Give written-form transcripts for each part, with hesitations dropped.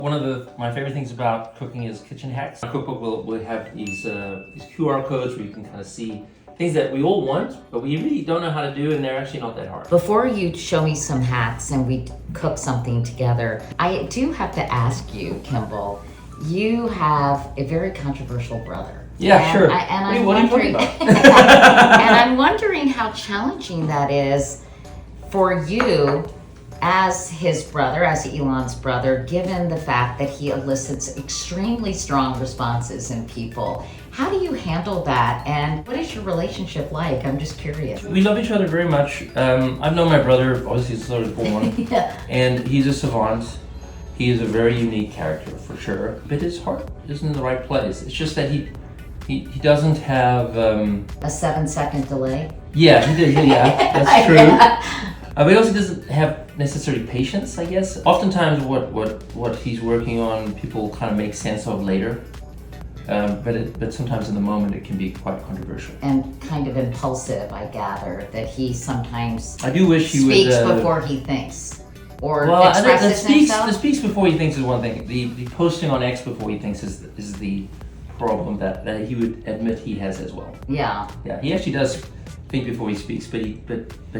One of my favorite things about cooking is kitchen hacks. Our cookbook will have these QR codes where you can kind of see things that we all want, but we really don't know how to do, and they're actually not that hard. Before you show me some hacks and we cook something together, I do have to ask you, Kimbal, you have a very controversial brother. Yeah, sure. What are you talking about? And I'm wondering how challenging that is for you as his brother, as Elon's brother, given the fact that he elicits extremely strong responses in people. How do you handle that, and what is your relationship like? I'm just curious. We love each other very much. I've known my brother, obviously, since I was born, Yeah. and he's a savant. He is a very unique character, for sure, but his heart isn't in the right place. It's just that he doesn't have... A 7-second delay? Yeah, that's true. But he also doesn't have necessarily patience, I guess. Oftentimes what he's working on, people kind of make sense of later. But sometimes in the moment it can be quite controversial. And kind of impulsive, I gather, that he sometimes I do wish he speaks would, before he thinks. Or well, expresses himself. The speaks before he thinks is one thing. The posting on X before he thinks is the problem that he would admit he has as well. Yeah. Yeah, he actually does think before he speaks, but he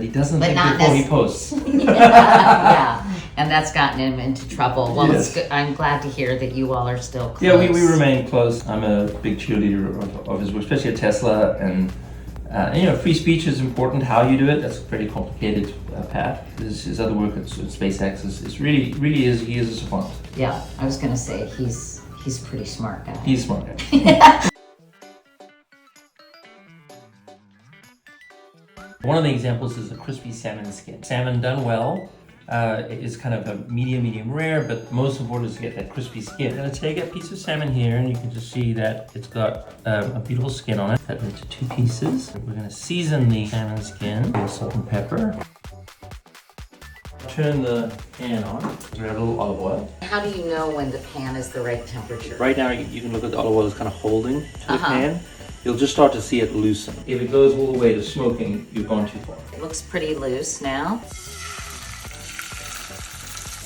doesn't But think not before he posts. Yeah, and that's gotten him into trouble. Well, Yes. it's good. I'm glad to hear that you all are still close. Yeah, we remain close. I'm a big cheerleader of his work, especially at Tesla, and free speech is important. How you do it, that's a very complicated path. His other work at SpaceX is really he is a savant. Yeah, I was gonna say he's a pretty smart guy. He's a smart guy. One of the examples is a crispy salmon skin. Salmon done well is kind of a medium rare, but most important is to get that crispy skin. I'm gonna take a piece of salmon here, and you can just see that it's got a beautiful skin on it. Cut it into 2 pieces. We're gonna season the salmon skin with salt and pepper. Turn the pan on. We add a little olive oil. How do you know when the pan is the right temperature? Right now, you can look at the olive oil is kind of holding to the pan. You'll just start to see it loosen. If it goes all the way to smoking, you've gone too far. It looks pretty loose now.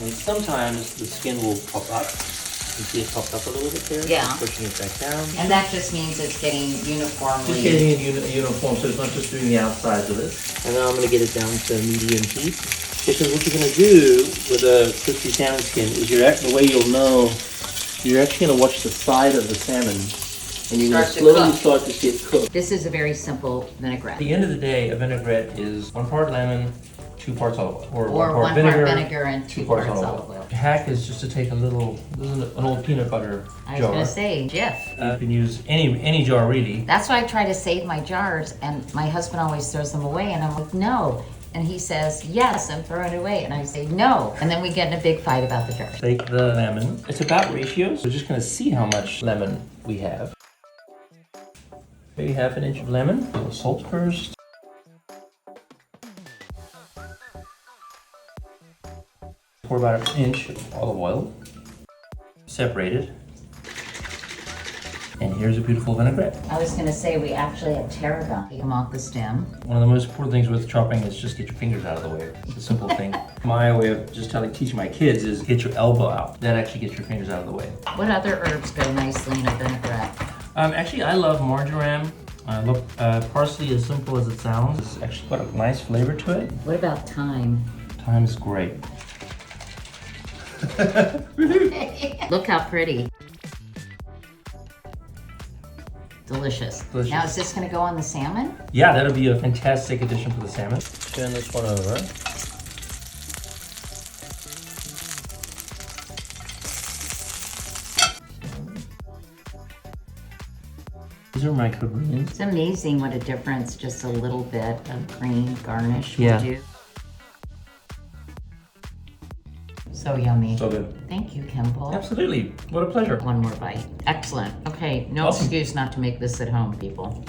And sometimes the skin will pop up. You see it popped up a little bit there? Yeah. Pushing it back down. And that just means it's getting uniformly... Just getting it uniform, so it's not just doing the outsides of it. And now I'm going to get it down to medium heat. Because what you're going to do with a crispy salmon skin is the way you'll know, you're actually going to watch the side of the salmon, and you're going to slowly start to see it cook. This is a very simple vinaigrette. At the end of the day, a vinaigrette is 1 part lemon, 2 parts olive oil. Or 1 part vinegar and 2 parts olive oil. The hack is just to take an old peanut butter jar. I was going to say, Jif. You can use any jar really. That's why I try to save my jars, and my husband always throws them away, and I'm like, no. And he says, yes, I'm throwing it away. And I say, no. And then we get in a big fight about the jars. Take the lemon. It's about ratios. We're just going to see how much lemon we have. Maybe half an inch of lemon. A little salt first. Pour about an inch of olive oil. Separate it. And here's a beautiful vinaigrette. I was going to say, we actually have tarragon. Take them off the stem. One of the most important things with chopping is just get your fingers out of the way. It's a simple thing. My way of just teaching my kids is get your elbow out. That actually gets your fingers out of the way. What other herbs go nicely in a vinaigrette? Actually, I love marjoram. I love parsley, as simple as it sounds. It's actually got a nice flavor to it. What about thyme? Thyme is great. Look how pretty. Delicious. Now, is this going to go on the salmon? Yeah, that'll be a fantastic addition to the salmon. Turn this one over. These are microgreens. It's amazing what a difference just a little bit of green garnish Yeah. will do. So yummy. So good. Thank you, Kimbal. Absolutely. What a pleasure. One more bite. Excellent. Okay, no Awesome. excuse not to make this at home, people.